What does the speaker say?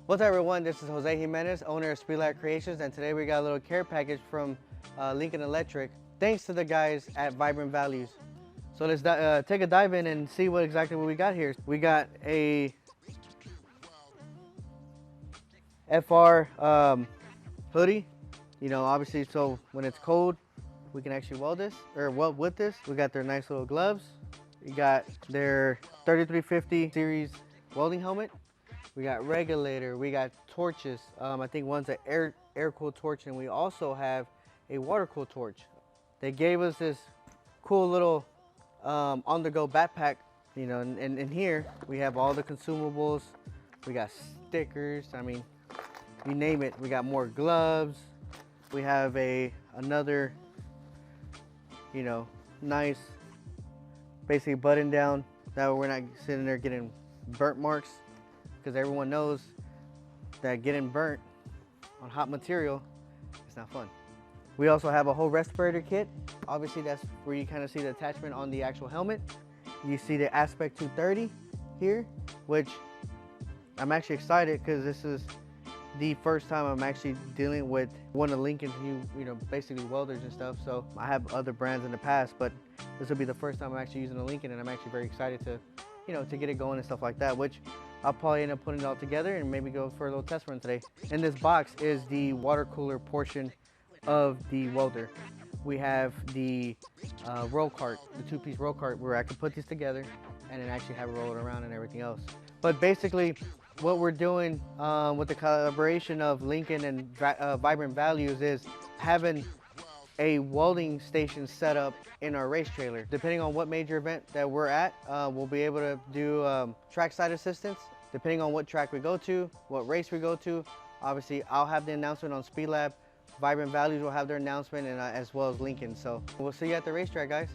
What's up everyone, this is Jose Jimenez, owner of Speedlab Creations, and today we got a little care package from Lincoln Electric, thanks to the guys at Vibrant Values. So let's take a dive in and see what we got here. We got a FR hoodie, you know, obviously, so when it's cold, we can actually weld this, or weld with this. We got their nice little gloves. We got their 3350 series welding helmet. We got regulator, we got torches. I think one's an air-cooled torch, and we also have a water-cooled torch. They gave us this cool little on-the-go backpack, you know, and in here we have all the consumables. We got stickers, I mean, you name it. We got more gloves. We have another, you know, nice, basically button down. That way we're not sitting there getting burnt marks, because everyone knows that getting burnt on hot material is not fun. We also have a whole respirator kit. Obviously, that's where you kind of see the attachment on the actual helmet. You see the Aspect 230 here, which I'm actually excited because this is the first time I'm actually dealing with one of Lincoln's new, you know, basically welders and stuff. So I have other brands in the past, but this will be the first time I'm actually using a Lincoln, and I'm actually very excited to, you know, to get it going and stuff like that, which I'll probably end up putting it all together and maybe go for a little test run today. In this box is the water cooler portion of the welder. We have the roll cart, the two-piece roll cart, where I can put these together and then actually have it roll it around and everything else. But basically, what we're doing with the collaboration of Lincoln and Vibrant Values is having a welding station set up in our race trailer. Depending on what major event that we're at, we'll be able to do trackside assistance. Depending on what track we go to, what race we go to, obviously I'll have the announcement on Speedlab. Vibrant Values will have their announcement, and as well as Lincoln. So we'll see you at the racetrack, guys.